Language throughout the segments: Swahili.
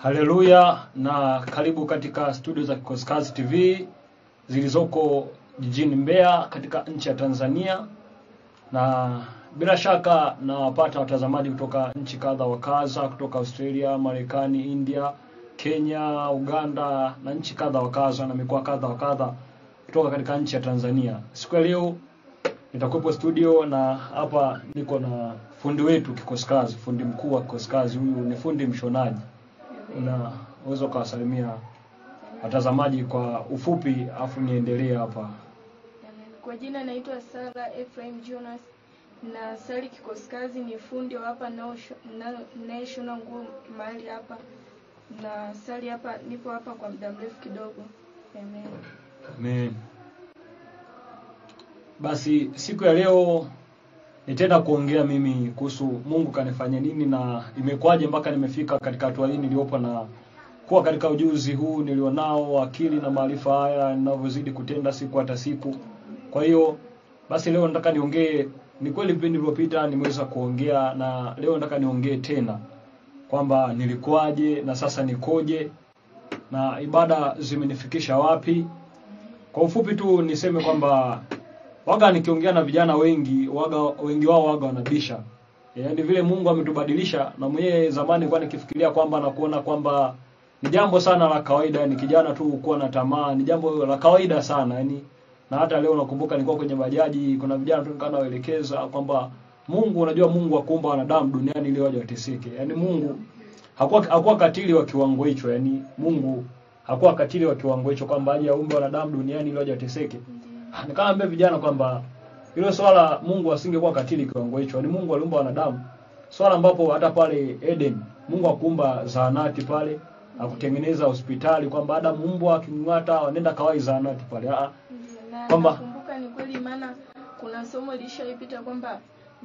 Haleluya na karibu katika studio za Kikoskazi TV zilizoko jijini Mbeya katika nchi ya Tanzania, na bila shaka nawapata watazamaji kutoka nchi kadha wa kadha, kutoka Australia, Marekani, India, Kenya, Uganda na nchi kadha wa kadha na mikoa kadha wa kadha kutoka katika nchi ya Tanzania. Siku ya leo nitakuwepo studio na hapa niko na fundi wetu Kikoskazi, fundi mkuu wa Kikoskazi. Huyu ni fundi mshonaji. Unaweza kuwasalimia watazamaji kwa ufupi afu niendelee hapa. Kwa jina naitwa Sara Ephraim Jonas na Sari Kikoskazi, ni fundi wa hapa National nguo mahali hapa, na Sari hapa nipo hapa kwa muda mrefu kidogo. Amen. Amen. Basi siku ya leo nitaenda kuongea mimi kuhusu Mungu kanifanya nini na imekwaje mpaka nimefika katika hatua hii niliyopo, na kuwa katika ujuzi huu nilionao, akili na maarifa haya ninavyozidi kutenda siku hata siku. Kwa hiyo basi leo nataka niongee, ni kweli vipindi vilivyopita nimeweza kuongea, na leo nataka niongee tena kwamba nilikwaje na sasa nikoje na ibada zimenifikisha wapi. Kwa ufupi tu niseme kwamba waga nikiongea na vijana wengi wao wanabisha. Yaani vile Mungu ametubadilisha, na mwenyewe zamani nilikuwa nikifikiria kwamba na kuona kwamba ni jambo sana la kawaida, ni kijana tu kuwa na tamaa, ni jambo la kawaida sana yani. Na hata leo nakumbuka nilikuwa kwenye bajaji, kuna vijana tu nikana waelekeza kwamba Mungu, unajua Mungu akuumba wanadamu duniani ili waje wateseke. Yaani Mungu hakuwa katili wa kiwango hicho, yani Mungu hakuwa katili wa kiwango hicho kwamba aje aumbe wanadamu duniani ili waje wateseke. Nikaambia vijana kwamba hilo swala Mungu asingekuwa katili kiwango hicho. Ni Mungu aliumba wanadamu. Swala ambapo hata pale Eden Mungu akumba zahanati pale, akutengeneza hospitali kwamba Adam mbwa akimngata wanaenda kawai zahanati pale. Kwamba nakumbuka ni kweli, maana kuna somo lishaipita kwamba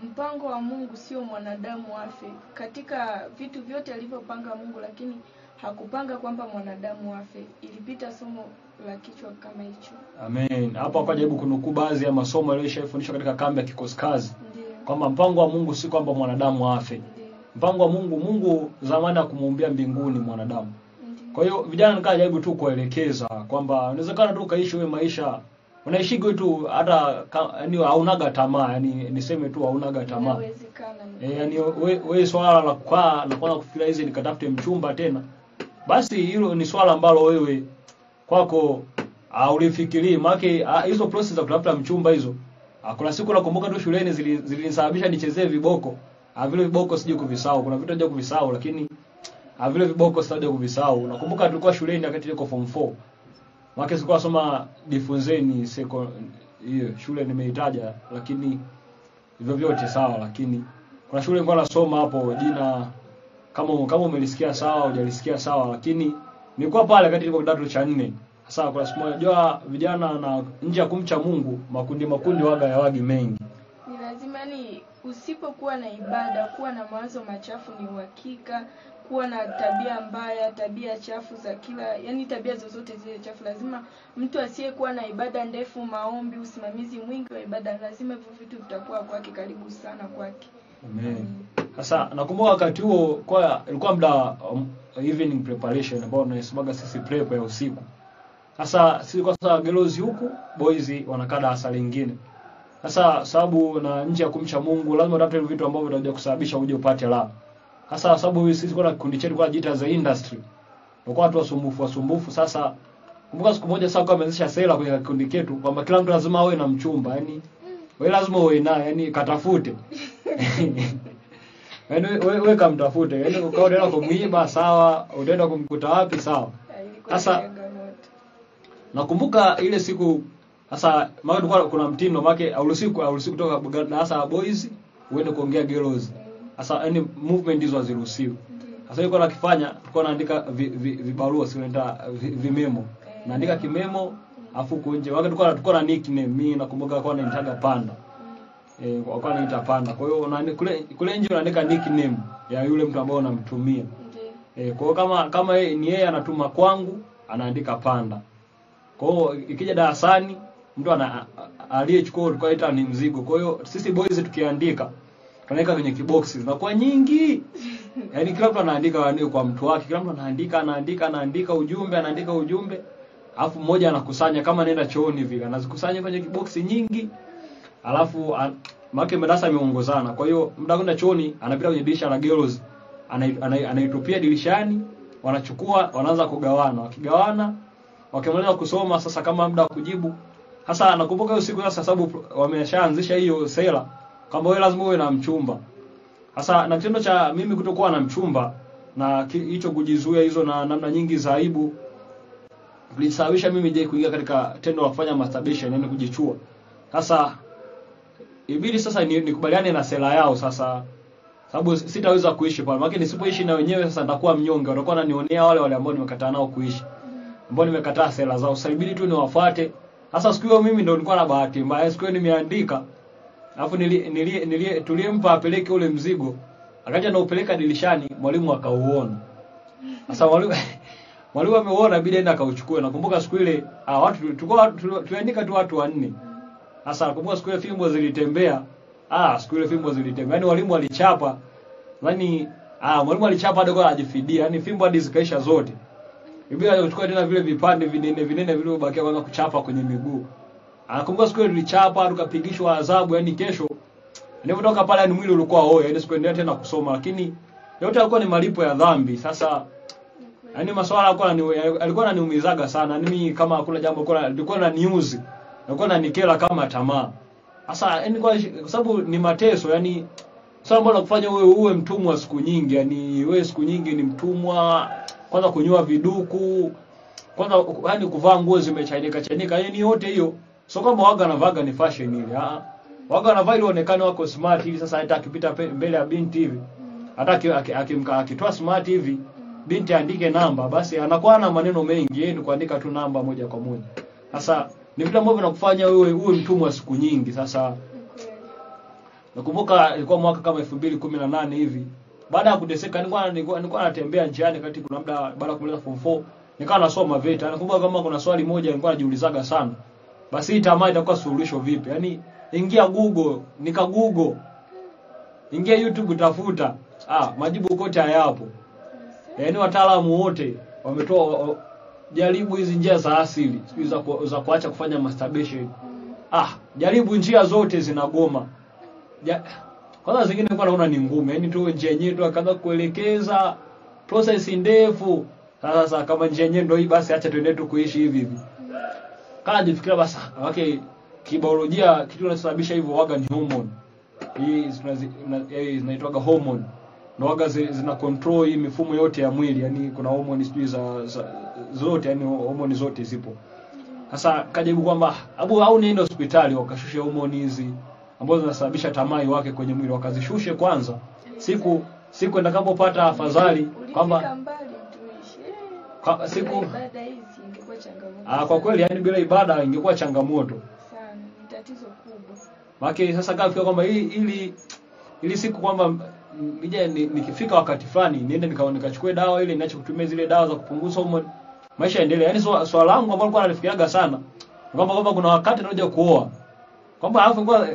mpango wa Mungu sio mwanadamu afe. Katika vitu vyote alivyopanga Mungu, lakini hakupanga kwamba mwanadamu afe. Ilipita somo la kichwa kama hicho. Amen. Hapa kwa jaribu kunukuu baadhi ya masomo yaliyofundishwa katika kambi ya Kikoskazi kwamba mpango wa Mungu si kwamba mwanadamu afe. Mpango wa Mungu zamani akumuumbia mbinguni mwanadamu. Kwa hiyo vijana nikajaribu tu kuelekeza kwamba inawezekana tu kaishi wewe maisha unaishi tu hata yani haunaga tamaa, yani niseme tu haunaga tamaa. Yani wewe swala la kukaa na kwanza kufikiria hizi nikatafute mchumba tena, basi hilo ni swala ambalo wewe kwako ulifikirii. Maana hizo process za kutafuta mchumba hizo, kuna siku nakumbuka tu shuleni zilinisababisha nichezee viboko. Vile viboko sije kuvisahau, kuna vitu nje kuvisahau, lakini vile viboko sije kuvisahau. Nakumbuka tulikuwa shuleni wakati niko form 4. Maana sikuwa nasoma Difunzeni hiyo shule nimeitaja, lakini hivyo vyote sawa, lakini kuna shule nilikuwa nasoma hapo jina kama umelisikia sawa au hujalisikia sawa, lakini nilikuwa pale wakati niko kidato cha 4. Sasa kwa siku moja jua vijana na nje ya kumcha Mungu makundi waga ya wagi mengi. Ni lazima ni usipokuwa na ibada, kuwa na mawazo machafu ni uhakika, kuwa na tabia mbaya, tabia chafu za kila, yani tabia zozote zile chafu. Lazima mtu asiyekuwa na ibada ndefu, maombi, usimamizi mwingi wa ibada, lazima hivyo vitu vitakuwa kwake karibu sana kwake. Amen. Sasa nakumbuka wakati huo ilikuwa muda evening preparation ambao tunaisabaga sisi prep ya usiku. Sasa sisi kwa sababu girls huku boys wanakaa darasa lingine. Sasa sababu na nje ya kumcha Mungu lazima utafute vitu ambavyo vitakuja kusababisha uje upate la. Sasa sababu sisi kwa kikundi chetu kwa jita za industry. Kwa watu wasumbufu. Sasa kumbuka siku moja sasa kaanzisha sera kwenye kikundi chetu kwamba kila mtu lazima awe na mchumba. Yaani wewe lazima uwe naye, yani katafute. Yaani wewe kamtafute. Yaani ukao unaenda kumuiba sawa, unaenda kumkuta wapi sawa. Sasa nakumbuka ile siku sasa maana kuna mtindo wake hauruhusiwi kutoka darasa la boys uende kuongea girls. Sasa yani movement hizo haziruhusiwi. Sasa yuko nakifanya, tulikuwa naandika vibarua sio nenda vimemo. Naandika kimemo afu kunje. Wakati tulikuwa na nickname, mimi nakumbuka kwa naitaga Panda. Kwa naita Panda. Kwa hiyo kule nje unaandika nickname ya yule mtu ambaye unamtumia. Kwa hiyo kama ni yeye anatuma kwangu, anaandika Panda. Kwa hiyo ikija darasani mtu aliyechukua tukaita ni mzigo. Kwa hiyo sisi boys tukiandika tunaweka kwenye kiboksi zinakuwa nyingi. Yaani kila mtu anaandika kwa mtu wake, kila mtu anaandika ujumbe. Alafu mmoja anakusanya kama nenda chooni vile, anazikusanya kwenye kiboksi nyingi. Alafu maana madarasa yameongozana. Kwa hiyo muda kwenda chooni anapita kwenye dirisha la girls, anaitupia dirishani, wanachukua, wanaanza kugawana. Wakigawana, wakimaliza kusoma sasa kama muda wa kujibu. Sasa nakumbuka hiyo siku sasa sababu wameshaanzisha hiyo sera kwamba wewe lazima uwe na mchumba. Sasa na kitendo cha mimi kutokuwa na mchumba na hicho kujizuia hizo na namna nyingi za aibu kulisababisha mimi je kuingia katika tendo la kufanya masturbation, yani kujichua. Sasa ibidi sasa nikubaliane na sera yao sasa, sababu sitaweza kuishi pale. Maana nisipoishi na wenyewe sasa nitakuwa mnyonge, watakuwa wananionea wale ambao nimekataa nao kuishi, ambao nimekataa sera zao. Sasa ibidi tu niwafuate. Sasa siku hiyo mimi ndio nilikuwa na bahati mbaya, siku hiyo nimeandika, alafu tulimpa apeleke ule mzigo, akaja na upeleka dirishani, mwalimu akauona. Sasa mwalimu ameuona, bidii aenda akauchukue. Nakumbuka siku ile watu tuliandika tu watu 4. Sasa nakumbuka siku ile fimbo zilitembea. Siku ile fimbo zilitembea. Yaani walimu walichapa. Yaani mwalimu alichapa hadi kwa ajifidia. Yaani fimbo hadi zikaisha zote. Biblia alichukua tena vile vipande vinene vilivyobakia kwanza kuchapa kwenye miguu. Nakumbuka siku ile tulichapa, tukapigishwa adhabu, yaani kesho nilipotoka pale ni mwili ulikuwa hoi, yaani sikuendelea tena kusoma, lakini yote yalikuwa ni malipo ya dhambi. Sasa yaani maswala alikuwa ananiumizaga sana. Mimi kama hakuna jambo nilikuwa na news, nilikuwa nanikela kama tamaa. Sasa yaani kwa sababu ni mateso, yaani sababu mbona kufanya uwe mtumwa siku nyingi, yaani wewe siku nyingi ni mtumwa, kwanza kunywa viduku, kwanza yaani kuvaa nguo zimechanika, yaani yote hiyo. Sio kama waga na vaga ni fashion ile. Waga anavaa ili onekane wako smart hivi. Sasa hata akipita mbele ya binti hivi, hata akitoa smart hivi, binti andike namba, basi anakuwa na maneno mengi, yeye ni kuandika tu namba moja kwa moja. Sasa ni vitu ambavyo vinakufanya uwe mtumwa siku nyingi. Sasa nakumbuka ilikuwa mwaka kama 2018 hivi, baada ya kuteseka nilikuwa natembea njiani kati kuna muda baada ya kumaliza form 4 nikawa nasoma VETA. Nakumbuka kama kuna swali moja nilikuwa najiulizaga sana, basi hii tamaa itakuwa suluhisho vipi? Yaani ingia Google, Google. Ingia YouTube tafuta. Majibu kote hayapo. Yaani wataalamu wote wametoa jaribu hizi njia za asili, za kuacha kufanya masturbation. Jaribu njia zote zinagoma. Kwanza zingine kwa naona ni ngumu, yaani tu njia yenyewe tu akaanza kuelekeza process ndefu. Sasa kama njia yenyewe ndio hii, basi acha tuende tu kuishi hivi. Kana jifikiria basi kibiolojia kitu kinachosababisha hivyo waga ni hormone. Hii zinaitwa hormone. Na waga zina control hii mifumo yote ya mwili, yani kuna hormone sijui za zote, yani hormone zote zipo. Sasa kajibu kwamba au niende hospitali wakashushe hormone hizi ambazo zinasababisha tamaa wake kwenye mwili, wakazishushe kwanza. Siku nitakapopata afadhali kwamba siku ibada hizi ingekuwa changamoto. Kwa kweli yani bila ibada ingekuwa changamoto Sana, ni tatizo kubwa. Maana sasa kafika kwamba ili siku kwamba nije nikifika wakati fulani niende nikachukue dawa ile niache kutumia zile dawa za kupunguza hormone, maisha yaendelee. Yani swala langu ambalo nilikuwa nalifikiriaga sana kwamba kuna wakati naoja kuoa, kwamba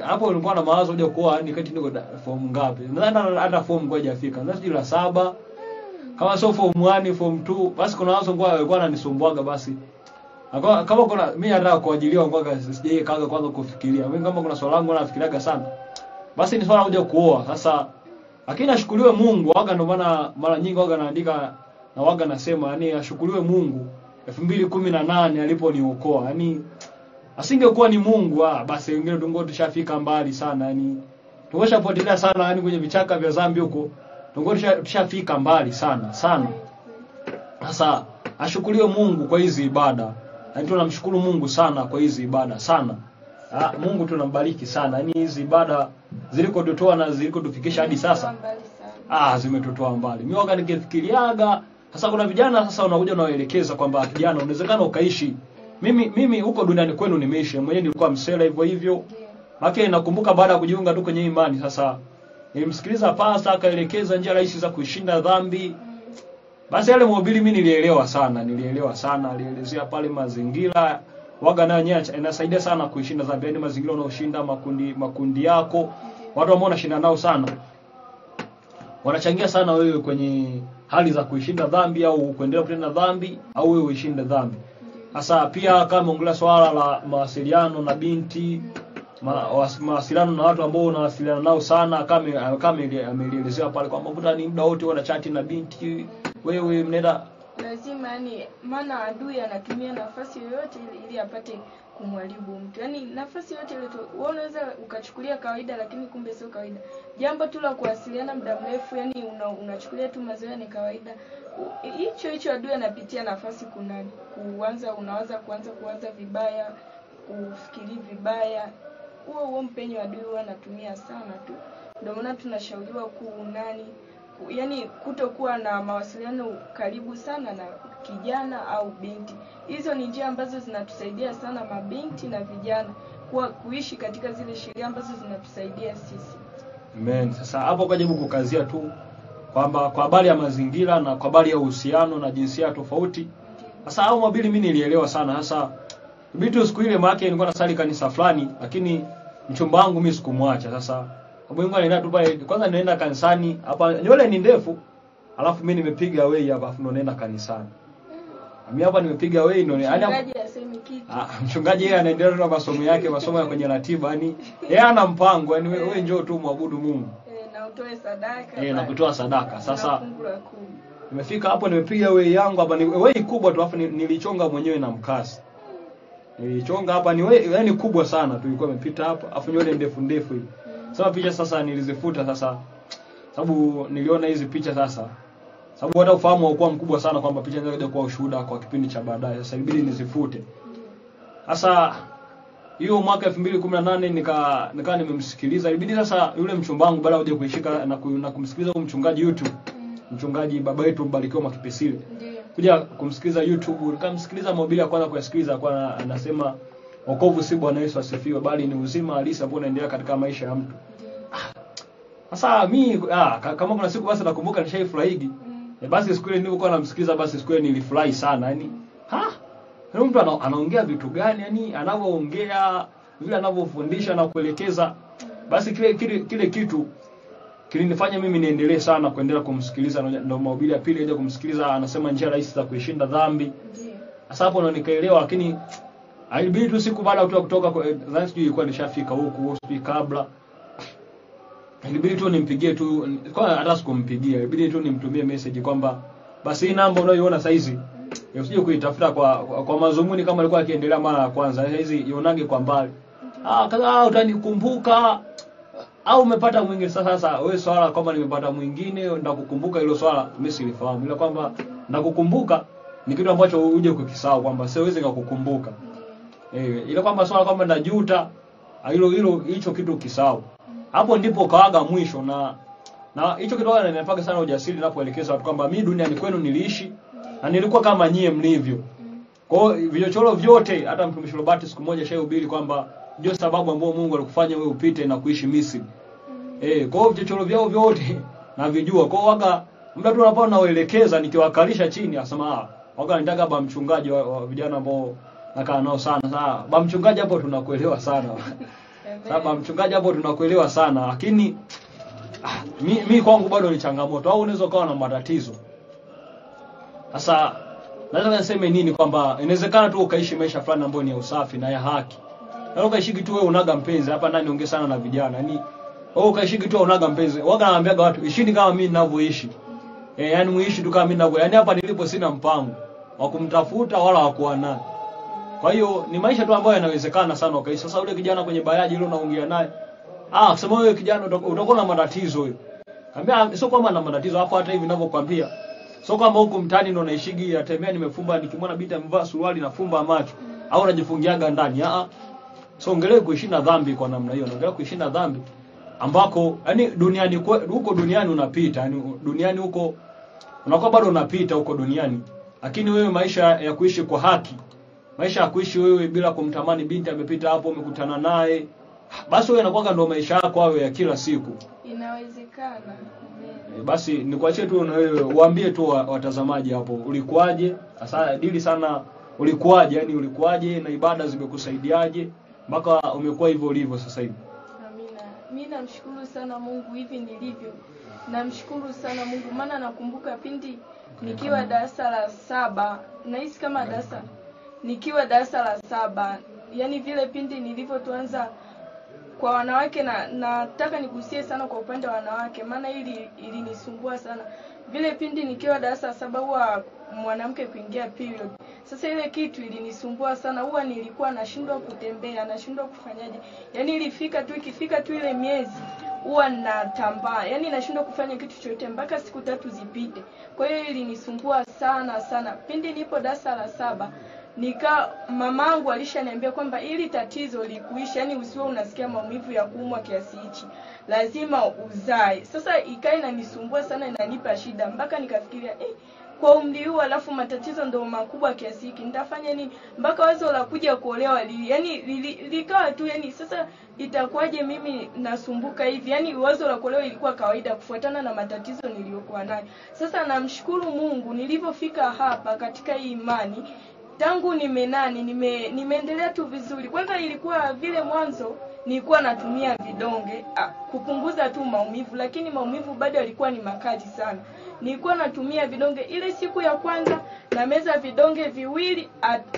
hapo nilikuwa na mawazo hoja kuoa ni kati niko form ngapi, nadhani hata form ngoja afika nadhani la 7, kama sio form 1 form 2, basi kuna wazo ngoja alikuwa ananisumbuaga. Basi kama kuna mimi nataka kuajiliwa ngoja sije kaanza kwanza kufikiria mimi kama kuna swala langu nafikiriaga sana, basi ni swala hoja kuoa. Sasa lakini ashukuriwe Mungu, waga ndio maana mara nyingi waga naandika na waga nasema yani ashukuriwe Mungu 2018 aliponiokoa. Yani asingekuwa ni Mungu basi wengine tungo tushafika mbali sana, yani tumeshapotelea sana yani kwenye vichaka vya dhambi huko, tungo tushafika mbali sana. Sasa ashukuriwe Mungu kwa hizi ibada. Yani tunamshukuru Mungu sana kwa hizi ibada sana. Mungu tunambariki sana. Yani hizi ibada zilikototoa na zilikotufikisha hadi sasa. Zimetotoa mbali. Mimi waga ningefikiriaga sasa kuna vijana sasa unakuja unawaelekeza kwamba kijana unawezekana ukaishi. Mimi huko duniani kwenu nimeishi. Mwenyewe nilikuwa msela hivyo. Maana nakumbuka baada ya kujiunga tu kwenye imani sasa nilimsikiliza pasta akaelekeza njia rahisi za kuishinda dhambi. Basi yale mhubiri mimi nilielewa sana, alielezea pale mazingira waga nayo inasaidia sana kuishinda dhambi. Yani mazingira unaoshinda makundi yako watu ambao unashinda nao sana wanachangia sana wewe kwenye hali za kuishinda dhambi au kuendelea kutenda dhambi au wewe uishinde dhambi. Sasa pia kama ongelea swala la mawasiliano na binti, mawasiliano na watu ambao unawasiliana nao sana, kama ameelezea pale kwamba mtu ni muda wote wana chat na binti, wewe mnaenda lazima, yani maana adui anatumia nafasi yoyote ili apate kumharibu mtu. Yani nafasi yote ile wewe unaweza ukachukulia kawaida, lakini kumbe sio kawaida. Jambo tu la kuwasiliana muda mrefu, yani unachukulia tu mazoea ni kawaida. Hicho adui anapitia nafasi unaanza kuanza vibaya, kufikiri vibaya. Huo mpenyo adui huwa anatumia sana tu. Ndio maana tunashauriwa yani kutokuwa na mawasiliano karibu sana na kijana au binti. Hizo ni njia ambazo zinatusaidia sana mabinti na vijana kuishi katika zile sheria ambazo zinatusaidia sisi. Amen. Sasa hapo kujaribu kukazia tu kwamba kwa habari ya mazingira na kwa habari ya uhusiano na jinsia tofauti. Sasa hao mabili mimi nilielewa sana. Sasa vitu siku ile maana nilikuwa nasali kanisa fulani, lakini mchumba wangu mimi sikumwacha. Sasa Mungu anaenda tu pale, kwanza naenda kanisani, hapa nywele ni ndefu, alafu mimi nimepiga away hapa afu ndo naenda kanisani. Mimi hapa nimepiga away ndo mchungaji asemi kitu. Mchungaji yeye anaendelea na masomo yake, masomo ya kwenye ratiba, yani yeye ana mpango, yani wewe njoo tu muabudu Mungu. Na utoe sadaka. Na kutoa sadaka. Sasa nimefika hapo nimepiga away yangu hapa, ni away kubwa tu, alafu nilichonga mwenyewe na mkasi. Nilichonga hapa ni yani kubwa sana tu, ilikuwa imepita hapa, afu nywele ndefu hivi. Sasa picha sasa nilizifuta sasa. Sababu niliona hizi picha sasa. Sababu hata ufahamu haukuwa mkubwa sana kwamba picha inaweza kuwa ushuhuda kwa kipindi cha baadaye. Sasa ilibidi nizifute. Sasa hiyo mwaka 2018 nika nimemsikiliza. Ilibidi sasa yule mchumba wangu baada ya kuishika na kumsikiliza huyo mchungaji YouTube. Mchungaji baba yetu Mbarikiwa Makipesile. Kuja kumsikiliza YouTube, nikamsikiliza mahubiri ya kwanza kuyasikiliza kwa anasema wokovu si Bwana Yesu asifiwe, bali ni uzima halisi ambao unaendelea katika maisha ya mtu. Sasa mimi kama kuna siku basi nakumbuka nishaifurahigi. Basi siku ile nilipokuwa namsikiliza basi siku ile nilifurahi sana. Yani mtu anaongea vitu gani, yani anavyoongea, vile anavyofundisha na kuelekeza. Basi kile kitu kilinifanya mimi niendelee sana kuendelea kumsikiliza. Ndio mahubiri ya pili aje kumsikiliza, anasema njia rahisi za kuishinda dhambi. Sasa hapo ndo nikaelewa, lakini ilibidi tu siku baada ya kutoka Zanzibar ilikuwa nishafika huku kabla. Ilibidi tu nimpigie tu, kwa hata sikumpigia, ilibidi tu nimtumie message kwamba basi hii namba unayoiona saa hizi usije kuitafuta kwa mazumuni kama alikuwa akiendelea mara ya kwanza. Hizi ionage kwa mbali. Kaza utanikumbuka au umepata mwingine. Sasa wewe swala kama nimepata mwingine ndakukumbuka hilo swala mimi silifahamu. Ila kwamba ndakukumbuka ni kitu ambacho uje kukisahau kwamba siwezi kukukumbuka. Ile kwamba swala kwamba najuta hicho kitu kisahau. Hapo ndipo kaaga mwisho na hicho kitu kinanipaga sana ujasiri ninapoelekeza watu kwamba mimi duniani kwenu niliishi na nilikuwa kama nyie mlivyo. Kwa hiyo vichochoro vyote, hata mtumishi Robert siku moja shahubiri kwamba ndio sababu ambayo Mungu alikufanya wewe upite na kuishi Misri. Kwa hiyo vichochoro vyao vyote navijua. Kwa hiyo waga muda tu unapo naelekeza nikiwakalisha chini asema waga nitaka baba mchungaji wa vijana ambao nakaa nao sana. Sasa baba mchungaji hapo tunakuelewa sana. Sasa baba mchungaji hapo tunakuelewa sana, lakini mimi kwangu bado ni changamoto. Au unaweza kuwa na matatizo. Sasa naweza niseme nini kwamba inawezekana tu ukaishi maisha fulani ambayo ni ya usafi na ya haki. Na ukaishi tu wewe unaga mpenzi, hapa ndani ongea sana na vijana. Yaani wewe ukaishi tu unaga mpenzi. Waga naambiaga watu ishini kama mimi ninavyoishi. Yaani muishi tu kama mimi ninavyo. Yaani hapa nilipo sina mpango wa kumtafuta wala wa kuwa naye. Kwa hiyo ni maisha tu ambayo yanawezekana sana ukaishi. Sasa ule kijana kwenye bayaji ile unaongea naye, kusema wewe kijana utakuwa na matatizo wewe. Kaambia sio kwamba na matatizo hapo, hata hivi ninavyokuambia. Sio kama huko mtani ndo naishigi atembea nimefumba, nikimwona binti amevaa suruali nafumba macho au najifungiaga ndani. So ongelee kuishinda dhambi kwa namna hiyo. Ongelee kuishinda dhambi ambako yani duniani huko duniani unapita, yani duniani huko unakuwa bado unapita huko duniani. Lakini wewe maisha ya kuishi kwa haki, maisha ya kuishi wewe bila kumtamani binti amepita hapo umekutana naye, basi wewe inakuwa ndo maisha yako wewe ya kila siku. Inawezekana. Basi nikuachie tu na wewe uambie tu watazamaji hapo ulikuaje. Sasa dili sana ulikuaje, yani ulikuaje na ibada zimekusaidiaje mpaka umekuwa hivyo ulivyo sasa hivi. Amina. mimi namshukuru sana Mungu hivi nilivyo. Namshukuru sana Mungu maana nakumbuka pindi nikiwa darasa la 7, nahisi kama nikiwa darasa la 7, yani vile pindi nilivyoanza kwa wanawake, na nataka nigusie sana kwa upande wa wanawake maana ilinisumbua sana. Vile pindi nikiwa darasa la 7 huwa mwanamke kuingia period. Sasa ile kitu ilinisumbua sana, huwa nilikuwa nashindwa kutembea, nashindwa kufanyaje. Yani ikifika tu ile miezi huwa natambaa. Yani nashindwa kufanya kitu chochote mpaka siku 3 zipite. Kwa hiyo ilinisumbua sana sana. Pindi nipo darasa la 7, mamangu alishaniambia kwamba ili tatizo likuisha, yani usiwe unasikia maumivu ya kuumwa kiasi hichi, lazima uzae. Sasa ikae inanisumbua sana, inanipa shida mpaka nikafikiria kwa umri huu alafu matatizo ndio makubwa kiasi hiki, nitafanya nini? Mpaka wazo la kuja kuolewa likawa tu, yani sasa itakuwaje mimi nasumbuka hivi? Yani wazo la kuolewa ilikuwa kawaida kufuatana na matatizo niliyokuwa nayo. Sasa namshukuru Mungu nilipofika hapa katika hii imani, tangu nimeendelea tu vizuri. Kwanza ilikuwa vile mwanzo nilikuwa natumia vidonge kupunguza tu maumivu, lakini maumivu bado yalikuwa ni makali sana. Nilikuwa natumia vidonge, ile siku ya kwanza na meza vidonge 2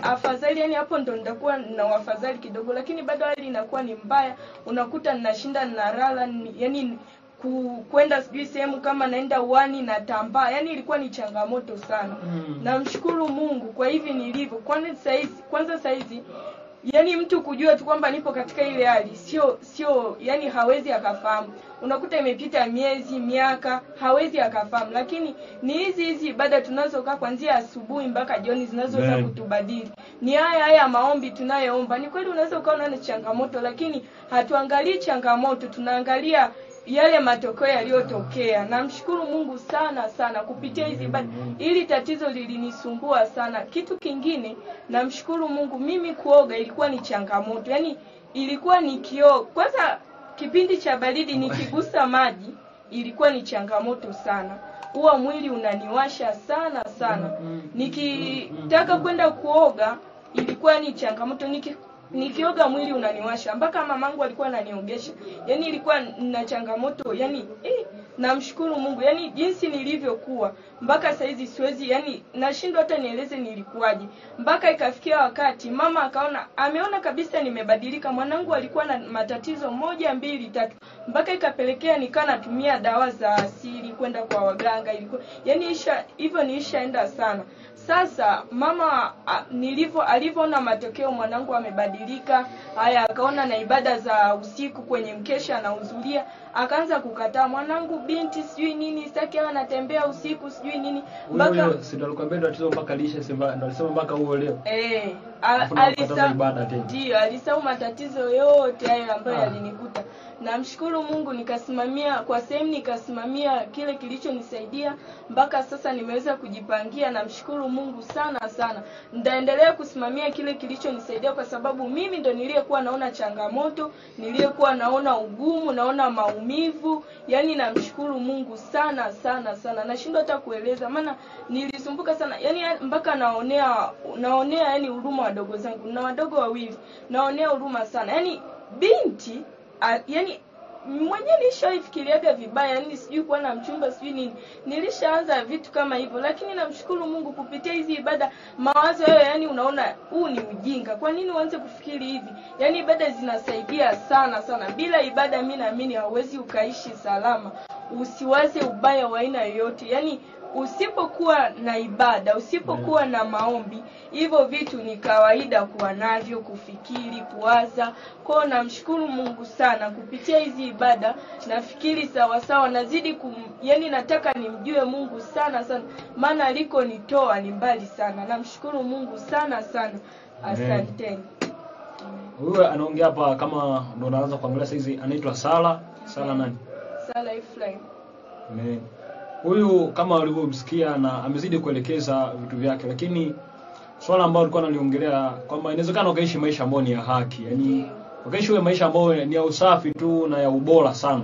afadhali, yani hapo ndo nitakuwa na afadhali kidogo, lakini bado hali inakuwa ni mbaya. Unakuta ninashinda nalala, yani kwenda sijui sehemu kama naenda uani na tambaa, yani ilikuwa ni changamoto sana. Namshukuru Mungu kwa hivi nilivyo. Kwanza saizi yani mtu kujua tu kwamba nipo katika ile hali sio yani hawezi akafahamu. Unakuta imepita miezi, miaka, hawezi akafahamu, lakini ni hizi ibada tunazokaa kuanzia asubuhi mpaka jioni zinazoweza kutubadili. Ni haya maombi tunayoomba. Ni kweli unaweza ukaona na changamoto, lakini hatuangalii changamoto, tunaangalia yale matokeo yaliyotokea. Namshukuru Mungu sana sana kupitia hizi ibada. Ili tatizo lilinisumbua sana. Kitu kingine, namshukuru Mungu, mimi kuoga ilikuwa ni changamoto. Yani ilikuwa kwanza kipindi cha baridi nikigusa maji ilikuwa ni changamoto sana. Huwa mwili unaniwasha sana sana. Nikitaka kwenda kuoga ilikuwa ni changamoto. Nikioga mwili unaniwasha, mpaka mamangu alikuwa ananiogesha. Yani ilikuwa na changamoto. Yani namshukuru Mungu, yani jinsi nilivyokuwa mpaka saizi siwezi, yani nashindwa hata nieleze nilikuwaje. Mpaka ikafikia wakati mama ameona kabisa nimebadilika. Mwanangu alikuwa na matatizo 1, 2, 3, mpaka ikapelekea natumia dawa za asili kwenda kwa waganga. Ilikuwa yani hivyo niishaenda sana. Sasa mama alivyoona matokeo mwanangu amebadilika, akaona na ibada za usiku kwenye mkesha anahudhuria, akaanza kukataa. Mwanangu binti sijui nini, sitaki anatembea usiku sijui nini. Mpaka ndio alikwambia tatizo mpaka lishe sema, ndio alisema mpaka uolewe. Alisahau matatizo yote hayo ambayo yalinikuta. Namshukuru Mungu nikasimamia kile kilichonisaidia mpaka sasa nimeweza kujipangia. Namshukuru Mungu sana sana. Nitaendelea kusimamia kile kilichonisaidia kwa sababu mimi ndo niliyekuwa naona changamoto, niliyekuwa naona ugumu, naona maumivu. Yani namshukuru Mungu sana sana sana. Nashindwa hata kueleza maana nilisumbuka sana. Yani mpaka naonea yani huruma wadogo zangu. Na wadogo 2. Naonea huruma sana. Yani binti yani mwenyewe nishafikiria vibaya, yani sijui kuwa na mchumba sijui nini. Nilishaanza vitu kama hivyo, lakini namshukuru Mungu kupitia hizi ibada mawazo hayo, yani unaona huu ni ujinga. Kwa nini uanze kufikiri hivi? Yani ibada zinasaidia sana sana. Bila ibada mimi naamini hauwezi ukaishi salama. Usiwaze ubaya wa aina yoyote. Yani usipokuwa na ibada, usipokuwa na maombi, hivyo vitu ni kawaida kuwa navyo, kufikiri, kuwaza. Kwa namshukuru Mungu sana kupitia hizi ibada. Nafikiri sawa nazidi yani nataka nimjue Mungu sana sana, maana alikonitoa ni mbali sana. Namshukuru Mungu sana sana. Asanteni. Huyu anaongea hapa kama ndo naanza kuangalia saizi, anaitwa Sala nani? Sala Ifrahim. Huyu kama ulivyomsikia na amezidi kuelekeza vitu vyake, lakini swala ambalo alikuwa analiongelea kwamba inawezekana ukaishi maisha ambayo ni ya haki, yani ukaishi wewe maisha ambayo ni ya usafi tu na ya ubora sana.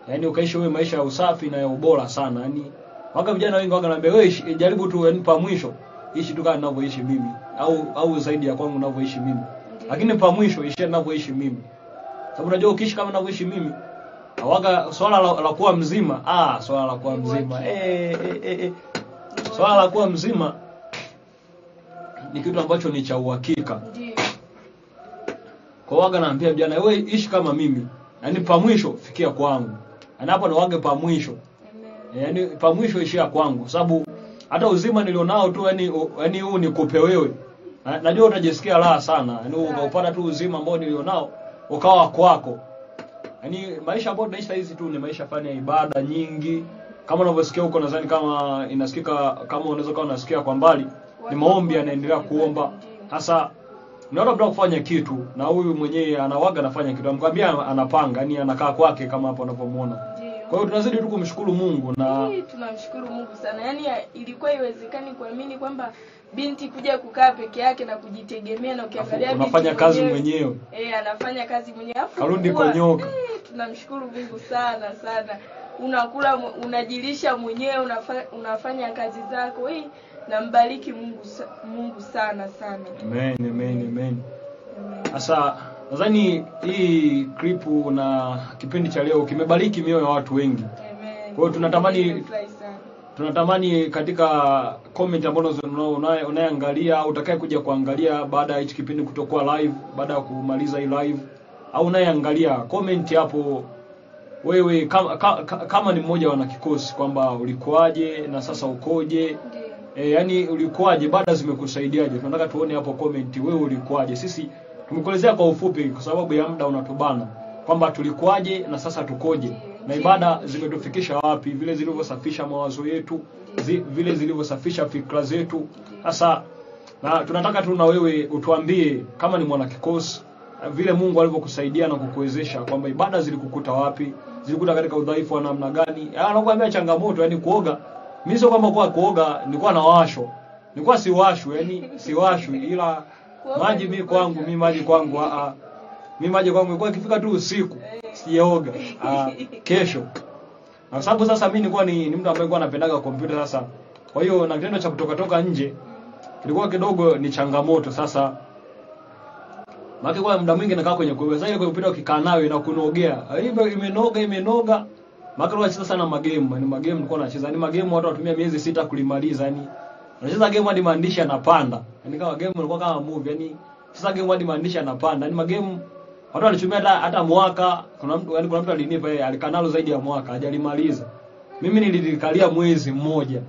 Yani ukaishi wewe maisha ya usafi na ya ubora sana. Yani waka vijana wengi wanaambia wewe jaribu tu pa mwisho ishi tu kama ninavyoishi mimi au zaidi ya kwangu ninavyoishi mimi. Lakini pa mwisho ishi ninavyoishi mimi. Sababu unajua ukiishi kama ninavyoishi mimi Waga swala la kuwa mzima, swala la kuwa mzima. Swala la kuwa mzima ni kitu ambacho ni cha uhakika. Ndio. Kwa waga naambia vijana, wewe ishi kama mimi. Yaani pa mwisho fikia kwangu. Hapo ndo waga pa mwisho. Yaani pa mwisho ishia kwangu, sababu hata uzima nilionao tu yani huu nikupe wewe. Najua utajisikia raha sana. Yaani ukaupata tu uzima ambao nilionao ukawa kwako. Yaani maisha ambayo tunaishi hizi tu ni maisha fani ya ibada nyingi. Kama unavyosikia huko nadhani kama inasikika, kama unaweza kuwa unasikia kwa mbali, ni maombi yanaendelea kuomba. Sasa unaona bado kufanya kitu na huyu mwenyewe anawaga anafanya kitu. Amkwambia anapanga, yani anakaa kwake kama hapo unavyomuona. Kwa hiyo tunazidi tu kumshukuru Mungu na tunamshukuru Mungu sana. Yaani ilikuwa iwezekani kuamini kwamba binti kuja kukaa peke yake na kujitegemea, na ukiangalia binti anafanya kazi mwenyewe. Anafanya kazi mwenyewe. Karundi konyoka. Tunamshukuru Mungu sana sana. Unakula, unajilisha mwenyewe, unafanya kazi zako. Nambariki Mungu sana sana. Amen. Sasa nadhani hii clip na kipindi cha leo kimebariki mioyo ya watu wengi. Kwa hiyo tunatamani katika comment ambazo unayoangalia au utakaye kuja kuangalia baada ya hichi kipindi kutokuwa live, baada ya kumaliza hii live, au unayeangalia comment hapo wewe kama ni mmoja wa wanakikosi kwamba ulikuaje na sasa ukoje. Yani ulikuaje, baada zimekusaidiaje? Tunataka tuone hapo comment wewe ulikuaje. Sisi tumekuelezea kwa ufupi kwa sababu ya muda unatubana kwamba tulikuaje na sasa tukoje. Na ibada zimetufikisha wapi, vile zilivyosafisha mawazo yetu, vile zilivyosafisha fikra zetu. Sasa na tunataka tu na wewe utuambie kama ni mwanakikosi vile Mungu alivyokusaidia na kukuwezesha, kwamba ibada zilikukuta wapi, zilikuta katika udhaifu wa namna gani. Anakuambia changamoto, yani kuoga. Mimi sio kwamba kwa kuoga nilikuwa na washo. Nilikuwa si washo, yani si washo, ila maji mimi kwangu mimi maji kwangu ilikuwa ikifika tu usiku sijaoga. Kesho. Na sababu sasa mimi nilikuwa ni mtu ambaye alikuwa anapendaga kompyuta sasa. Kwa hiyo na kitendo cha kutoka nje kilikuwa kidogo ni changamoto sasa. Maana kwa muda mwingi nakaa kwenye kompyuta. Sasa ile kompyuta ukikaa nayo inakunogea. Hivyo imenoga. Maana unacheza sana magame, ni magame nilikuwa nacheza. Ni magame watu watumia miezi 6 kulimaliza, yani. Unacheza game hadi maandishi yanapanda. Yani kama game ilikuwa kama movie, yani sasa game hadi maandishi yanapanda. Ni magame watu walitumia hata mwaka. Kuna mtu alinipa alikanalo zaidi ya mwaka hajalimaliza. Mimi nililikalia mwezi mmoja.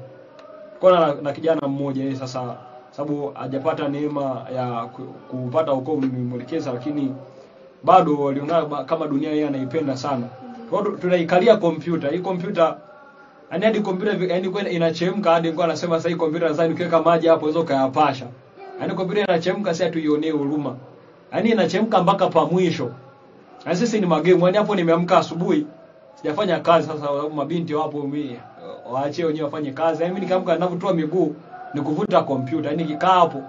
Kwa na kijana mmoja sasa, sababu hajapata neema ya kupata huko mwelekeza, lakini bado waliona kama dunia yeye anaipenda sana. Kwa hiyo tunaikalia kompyuta. Hii kompyuta hadi kompyuta yani kwa inachemka, hadi kwa anasema sasa hii kompyuta nadhani ukiweka maji hapo hizo kayapasha. Yani kompyuta inachemka, sasa tuionee huruma. Yani inachemka mpaka pa mwisho. Na sisi ni magemu, yani hapo nimeamka asubuhi sijafanya kazi. Sasa mabinti wapo mimi waachie wenyewe wafanye kazi. Mimi nikamka ninavyotoa miguu ni kuvuta kompyuta. Yani nikikaa hapo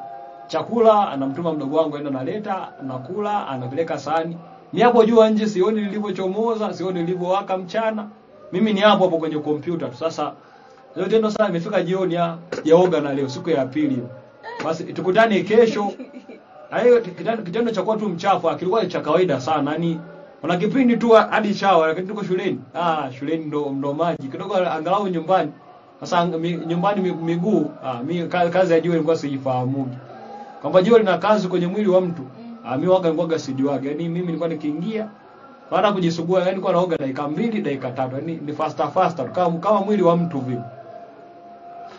chakula anamtuma mdogo wangu aenda analeta, nakula, anapeleka sahani. Ni hapo jua nje sioni lilivyochomoza, sioni lilivyowaka mchana. Mimi ni hapo kwenye kompyuta tu. Sasa leo tendo sana imefika jioni yaoga na leo siku ya pili. Basi tukutane kesho. Hayo kitendo cha kuwa tu mchafu kilikuwa cha kawaida sana. Yaani kuna kipindi tu hadi chawa lakini tuko shuleni. Shuleni ndo maji. Kidogo angalau nyumbani. Sasa nyumbani miguu, mimi kazi ya jiwe nilikuwa sijifahamu. Kwamba jiwe lina kazi kwenye mwili wa mtu. Mimi nilikuwa sijuaga. Yaani mimi nilikuwa nikiingia baada kujisugua, yani nilikuwa naoga dakika 2 dakika 3. Yaani ni faster kama mwili wa mtu vile.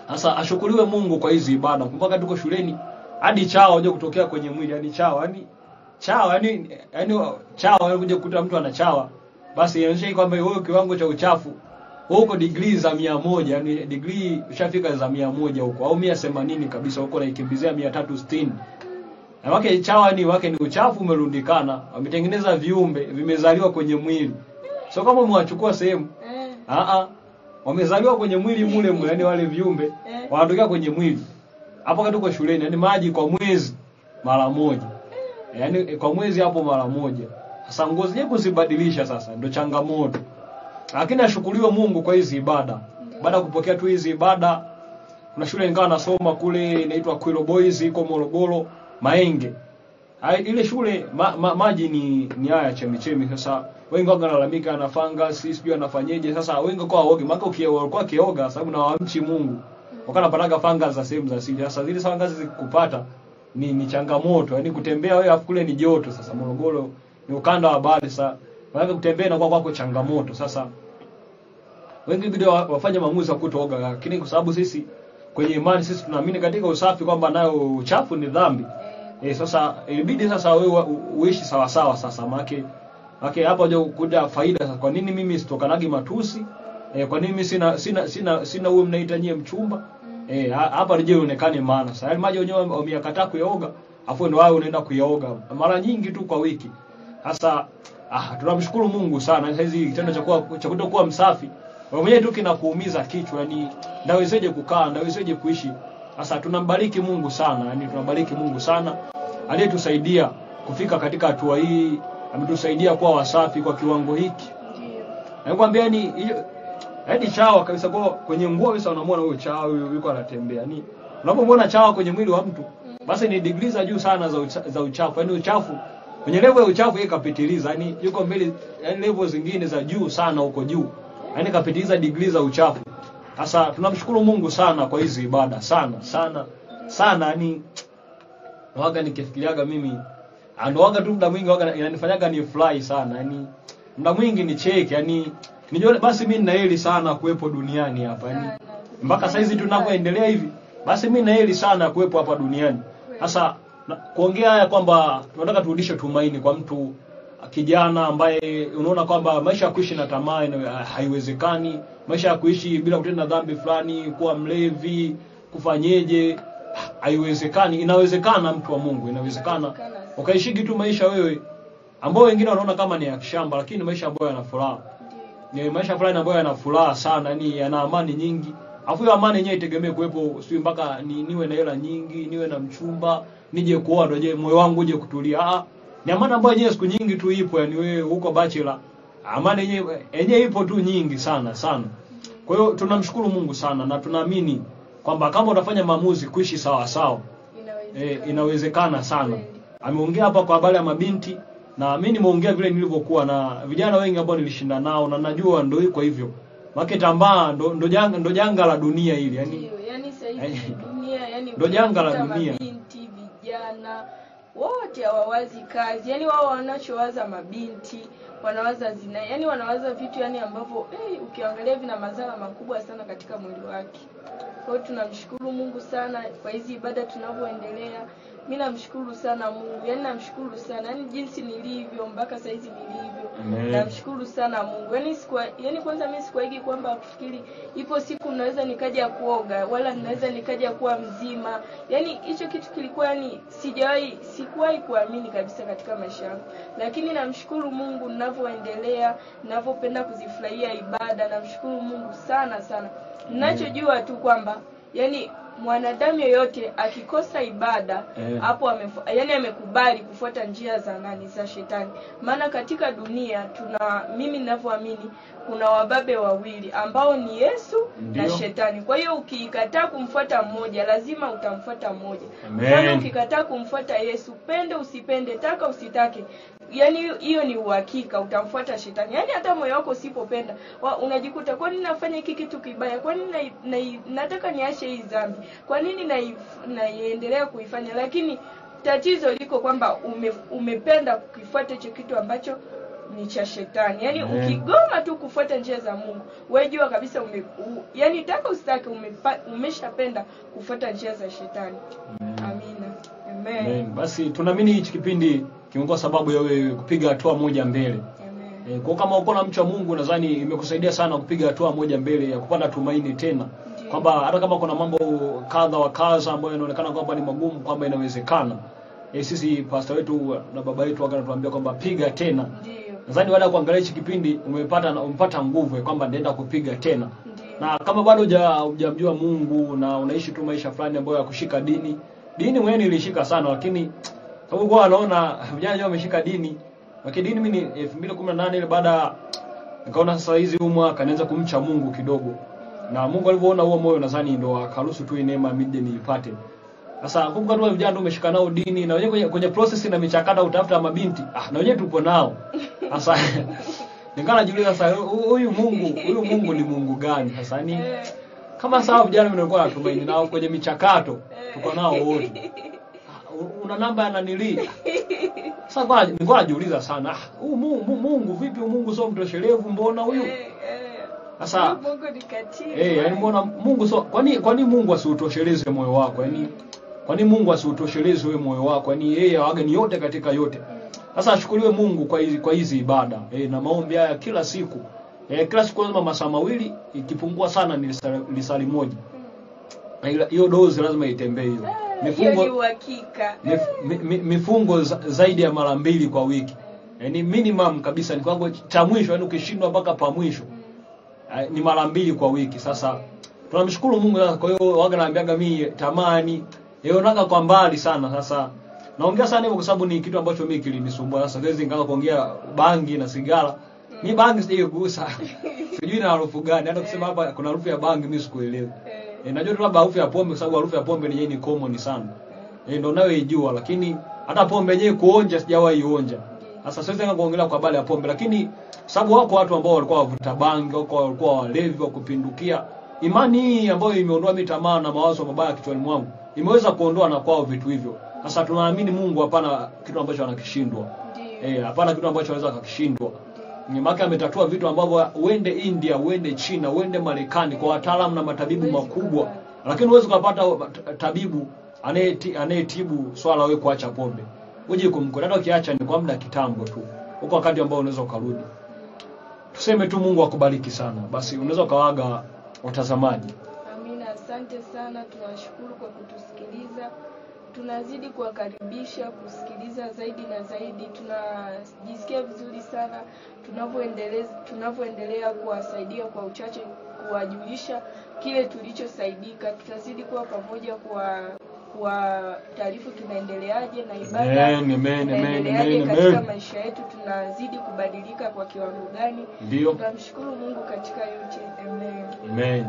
Sasa ashukuriwe Mungu kwa hizi ibada. Mpaka tuko shuleni hadi chawa waje kutokea kwenye mwili, yani chawa kuja kukuta mtu ana chawa. Basi inaonyesha kwamba wewe kiwango cha uchafu huko degree za 100, yani degree ushafika za 100 huko au 180 kabisa huko, na ikimbizia 360. Na wake chawa ni uchafu umerundikana, wametengeneza viumbe vimezaliwa kwenye mwili. Sio kama mwachukua sehemu. Wamezaliwa kwenye mwili mule, yani wale viumbe wanatokea kwenye mwili. Hapo katuko shuleni, yani maji kwa mwezi mara moja. Yani kwa mwezi hapo mara moja. Sasa ngozi yako kuzibadilisha sasa ndio changamoto. Lakini ashukuriwe Mungu kwa hizi ibada. Baada kupokea tu hizi ibada, kuna shule ingawa nasoma kule inaitwa Kwilo Boys iko Morogoro, Maenge. ile shule maji ni haya chemichemi. Sasa wengi wanalalamika ana fungus, sijui anafanyeje. Sasa wengi kwa waoge, maana ukioga kioga sababu na waamchi Mungu. Wakana panaga fungus za sehemu za siri. Sasa zile fungus zikupata ni changamoto. Yaani kutembea wewe afu kule ni joto. Sasa Morogoro ni ukanda wa bahari. Sasa wanataka kutembea na kwako changamoto. Sasa wengi bidii wafanye maamuzi ya kutooga, lakini kwa sababu sisi kwenye imani sisi tunaamini katika usafi kwamba nayo uchafu ni dhambi. Sasa ilibidi sasa wewe uishi sawa sawa sasa make hapo haja kuja faida sasa. Kwa nini mimi sitokanagi matusi? Kwa nini mimi sina huo mnaitanyie mchumba? Hapa rejeo ionekane maana. Sasa yale maji wenyewe wameyakataa kuyaoga, afu ndio wao unaenda kuyaoga mara nyingi tu kwa wiki. Sasa tunamshukuru Mungu sana. Sasa hizi kitendo cha kutokuwa msafi wewe mwenyewe tu kinakuumiza kichwa, yani ndawezeje kukaa, ndawezeje kuishi. Sasa tunambariki Mungu sana, yani tunambariki Mungu sana aliyetusaidia kufika katika hatua hii, ametusaidia kuwa wasafi kwa kiwango hiki. Nakwambia ni hadi chawa kabisa kwa kwenye nguo kabisa unamwona huyo chawa yuko anatembea. Ni unapomwona chawa kwenye mwili wa mtu, basi ni degree za juu sana za uchafu. Yani uchafu kwenye level ya uchafu yeye kapitiliza, yani yuko mbele, yani level zingine za juu sana huko juu. Yani kapitiliza degree za uchafu. Sasa tunamshukuru Mungu sana kwa hizi ibada sana yani waga nikifikiriaga mimi andoaga tu muda mwingi waga inanifanyaga ni fly sana, yani muda mwingi ni cheki, yani nijione basi mimi ninaheri sana kuwepo duniani hapa, yani mpaka saizi tunapoendelea hivi basi mimi ninaheri sana kuwepo hapa duniani. Sasa kuongea haya kwamba tunataka turudishe tumaini kwa mtu kijana ambaye unaona kwamba maisha ya kuishi na tamaa haiwezekani, maisha ya kuishi bila kutenda dhambi fulani, kuwa mlevi, kufanyeje, haiwezekani. Inawezekana mtu wa Mungu, inawezekana ukaishi tu maisha wewe ambao wengine wanaona kama ni ya kishamba, lakini maisha ambayo yana furaha. Ni maisha fulani ambayo yana furaha sana, yani yana amani nyingi. Afu hiyo amani yenyewe itegemee kuwepo, sio mpaka niwe na hela nyingi, niwe na mchumba, nije kuoa ndio je moyo wangu uje kutulia. Ni amani ambayo yenyewe siku nyingi tu ipo, yani wewe huko bachelor. Amani yenyewe ipo tu nyingi sana. Kwa hiyo tunamshukuru Mungu sana na tunaamini kwamba kama unafanya maamuzi kuishi sawa sawa, inawezekana sana. Ameongea hapa kwa habari ya mabinti na mimi nimeongea vile nilivyokuwa na vijana wengi ambao nilishinda nao na najua ndio iko hivyo. Market tambaa ndo janga la dunia hili, yani sasa hivi dunia yani ndo janga la dunia. Mabinti vijana wote hawawazi kazi, yani wao wanachowaza mabinti, wanawaza zina, yani wanawaza vitu yani ambavyo ukiangalia vina madhara makubwa sana katika mwili wake. Kwa hiyo tunamshukuru Mungu sana kwa hizi ibada tunavyoendelea. Mimi namshukuru sana Mungu, yani namshukuru sana, yani jinsi nilivyo mpaka sasa hizi nilivyo. Namshukuru sana Mungu. Yani kwanza mimi sikuwahi kwamba kufikiri ipo siku naweza nikaja kuoga wala naweza nikaja kuwa mzima. Yani hicho kitu kilikuwa yani sikuwahi kuamini kabisa katika maisha yangu. Lakini namshukuru Mungu ninavyoendelea, ninavyopenda kuzifurahia ibada, namshukuru Mungu sana. Ninachojua tu kwamba yani mwanadamu yoyote akikosa ibada hapo yani amekubali kufuata njia za shetani. Maana katika dunia mimi ninavyoamini kuna wababe wawili ambao ni Yesu na shetani. Kwa hiyo ukikataa kumfuata mmoja lazima utamfuata mmoja. Kama ukikataa kumfuata Yesu, pende usipende, taka usitake, yani hiyo ni uhakika utamfuata shetani. Yani hata moyo wako usipopenda unajikuta kwa nini nafanya hiki kitu kibaya, kwa nini nataka niache hii dhambi, kwa nini naiendelea kuifanya. Lakini tatizo liko kwamba umependa kukifuata hicho kitu ambacho ni cha shetani. Yani ukigoma tu kufuata njia za Mungu, wewe jua kabisa yani taka usitake umeshapenda kufuata njia za shetani. Amina. Amen. Basi tunaamini hichi kipindi kimekuwa sababu ya wewe kupiga hatua moja mbele. Kwa kama uko na mcha Mungu nadhani imekusaidia sana kupiga hatua moja mbele ya kupanda tumaini tena. Kwamba hata kama kuna mambo kadha wa kadha ambayo yanaonekana kwamba ni magumu, kwamba inawezekana. Sisi pastor wetu na baba yetu wakanatuambia kwamba piga tena. Nadhani baada ya kuangalia hichi kipindi umepata nguvu kwamba naenda kupiga tena. Na kama bado hujamjua Mungu na unaishi tu maisha fulani ambayo ya kushika dini mwenyewe nilishika sana, lakini sababu kwa anaona vijana wameshika dini. Lakini dini mimi 2018 ile baada nikaona sasa hizi huu mwaka naanza kumcha Mungu kidogo. Na Mungu alivyoona huo moyo nadhani ndo akaruhusu tu neema mije niipate. Sasa kumbuka tu vijana umeshika nao dini na wenyewe kwenye process na michakata utafuta mabinti. Na wenyewe tupo nao. Sasa ningana najiuliza sasa huyu Mungu ni Mungu gani? Sasa ni kama sawa vijana mnakuwa natumaini nao kwenye michakato tuko nao wote. Una namba ya nanili. Sasa kwa nilikuwa najiuliza sana, Mungu vipi Mungu sio mtoshelevu mbona huyu? Sasa Mungu ni katili. yani mbona Mungu so kwani Mungu asiutosheleze moyo wako? Yani kwani Mungu asiutosheleze wewe moyo wako? Yani yeye awaga ni yote katika yote. Sasa ashukuriwe Mungu kwa hizi ibada na maombi haya kila siku. Kila siku lazima masaa mawili, ikipungua sana ni lisali moja. Hiyo dozi lazima itembee hiyo. Mifungo zaidi ya mara 2 kwa wiki. Yaani minimum kabisa ni kwangu cha mwisho, yani ukishindwa mpaka pa mwisho. Ni mara 2 kwa wiki. Sasa tunamshukuru Mungu sasa. Kwa hiyo waga naambiaga mimi tamani naga kwa mbali sana. Sasa naongea sana hivyo kwa sababu ni kitu ambacho mimi kilinisumbua. Sasa siwezi nikaanza kuongea bangi na sigara. Ni bangi sijaigusa. Sijui na harufu gani. Hata kusema hapa kuna harufu ya bangi mimi sikuelewa. Najua tu labda harufu ya pombe kwa sababu harufu ya pombe ni common sana. Ndio nayoijua, lakini hata pombe yenyewe kuonja sijawahi ionja. Sasa siwezi kuongelea kwa habari ya pombe, lakini sababu wako watu ambao walikuwa wavuta bangi, walikuwa walevi wa kupindukia. Imani hii ambayo imeondoa mitamaa na mawazo mabaya kichwani mwangu imeweza kuondoa na kwao vitu hivyo. Sasa tunaamini Mungu hapana kitu ambacho anakishindwa. Hapana kitu ambacho anaweza kukishindwa. Nimake ametatua vitu ambavyo uende India, uende China, uende Marekani kwa wataalamu na matabibu makubwa. Lakini huwezi kupata tabibu anayetibu swala wewe kuacha pombe. Uje kumkuta hata ukiacha ni kwa muda kitambo tu. Huko wakati ambao unaweza ukarudi. Tuseme tu Mungu akubariki sana. Basi unaweza kawaga watazamaji. Amina, asante sana, tunashukuru kwa kutusikiliza. Tunazidi kuwakaribisha kusikiliza zaidi na zaidi. Tunajisikia vizuri sana tunavyoendelea kuwasaidia kwa uchache, kuwajulisha kile tulichosaidika. Tutazidi kuwa pamoja kwa taarifa tunaendeleaje na ibada. Amen. Katika maisha yetu tunazidi kubadilika kwa kiwango gani? Tunamshukuru Mungu katika yote. Amen.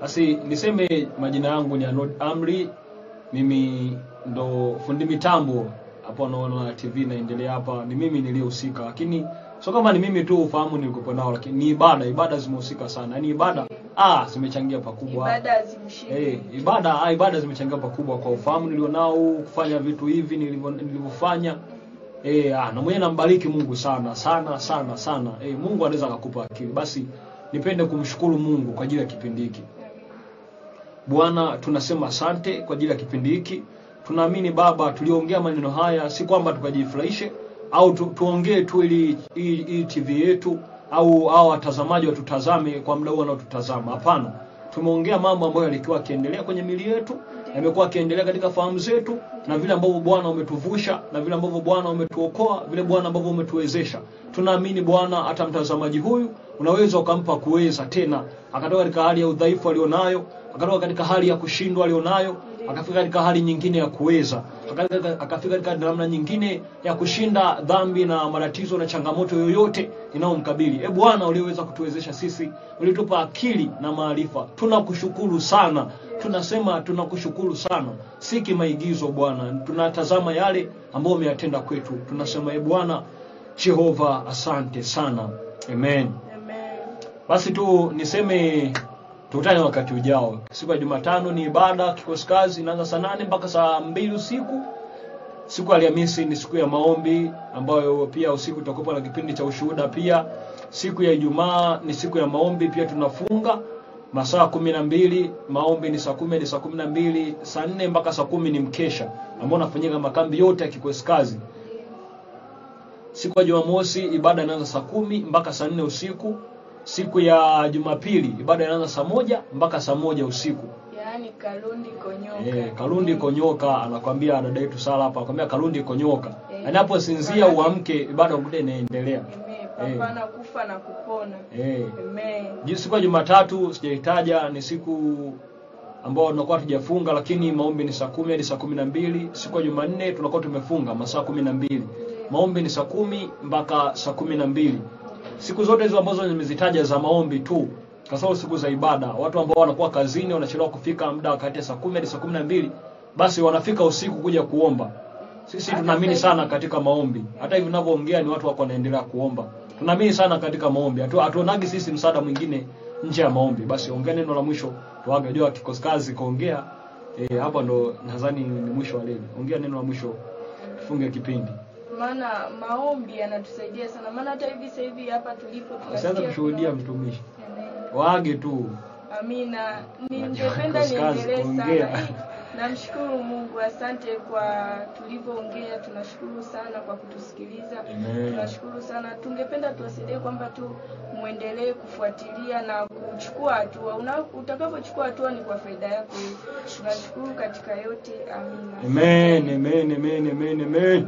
Basi niseme majina yangu ni Arnold Amri. Mimi ndo fundi mitambo hapo naona TV inaendelea hapa. Ni mimi nilihusika, lakini sio kama ni mimi tu ufahamu nilikopo nao, lakini ni ibada zimehusika sana. Yaani ibada zimechangia pakubwa. Ibada zimechangia pakubwa kwa ufahamu nilionao kufanya vitu hivi nilivyofanya. Na mwenyewe nambariki Mungu sana. Mungu anaweza kukupa akili. Basi nipende kumshukuru Mungu kwa ajili ya kipindi hiki. Bwana, tunasema asante kwa ajili ya kipindi hiki. Tunaamini Baba tuliongea maneno haya si kwamba tukajifurahishe au tuongee tu ili TV yetu au watazamaji watutazame kwa muda huo na tutazama. Hapana. Tumeongea mambo ambayo yalikuwa yakiendelea kwenye mili yetu, yamekuwa yakiendelea katika fahamu zetu, na vile ambavyo Bwana umetuvusha, na vile ambavyo Bwana umetuokoa, vile Bwana ambavyo umetuwezesha. Tunaamini Bwana hata mtazamaji huyu unaweza ukampa kuweza tena, akatoka katika hali ya udhaifu alionayo, akatoka katika hali ya kushindwa alionayo, akafika katika hali nyingine ya kuweza, akafika katika namna nyingine ya kushinda dhambi na matatizo na changamoto yoyote inayomkabili. Bwana uliweza kutuwezesha sisi, ulitupa akili na maarifa. Tunakushukuru sana. Tunasema tunakushukuru sana. Si kimaigizo Bwana. Tunatazama yale ambayo umeyatenda kwetu. Tunasema Bwana Jehova asante sana. Amen. Basi tu niseme tukutane wakati ujao. Siku ya Jumatano ni ibada kikosi kazi, inaanza saa 8 mpaka saa 2 usiku. Siku ya Alhamisi ni siku ya maombi ambayo pia usiku tutakuwa na kipindi cha ushuhuda pia. Siku ya Ijumaa ni siku ya maombi pia tunafunga masaa 12, maombi ni saa 10 hadi saa 12, saa 4 mpaka saa 10 ni mkesha ambao unafanyika makambi yote ya kikosi kazi. Siku ya Jumamosi ibada inaanza saa 10 mpaka saa 4 usiku. Siku ya Jumapili ibada inaanza saa 1 mpaka saa 1 usiku. Yaani Kalundi Konyoka. Kalundi Konyoka anakuambia dada yetu Sala hapa, anakuambia Kalundi Konyoka. Anaposinzia uamke ibada bude inaendelea. Hapana kufa na kupona. Amen. Siku ya Jumatatu sijaitaja, ni siku ambao tunakuwa tujafunga, lakini maombi ni saa 10 hadi saa 12. Siku ya Jumanne tunakuwa tumefunga masaa 12. Maombi ni saa 10 mpaka saa 12. Siku zote hizo ambazo nimezitaja za maombi tu, kwa sababu siku za ibada watu ambao wanakuwa kazini wanachelewa kufika muda kati ya saa 10 hadi saa 12 basi wanafika usiku kuja kuomba. Sisi tunaamini sana katika maombi. Hata hivi ninavyoongea ni watu wako wanaendelea kuomba. Tunaamini sana katika maombi. Hatuonagi sisi msaada mwingine nje ya maombi. Basi ongea neno la mwisho tuage jua kikosi kazi kaongea. Hapa ndo nadhani ni mwisho wa leo. Ongea neno la mwisho tufunge kipindi. Maana maombi yanatusaidia sana. Maana hata hivi hapa tulipo tunasikia. Sasa kushuhudia mtumishi. Waage tu. Amina. Ningependa niendelee sana. Namshukuru Mungu, asante kwa tulivyoongea, tunashukuru sana kwa kutusikiliza. Amen. Tunashukuru sana. Tungependa tuwasaidie kwamba tu muendelee kufuatilia na kuchukua hatua. Utakapochukua hatua ni kwa faida yako. Tunashukuru katika yote. Amina. Amen, amen, amen, amen, amen.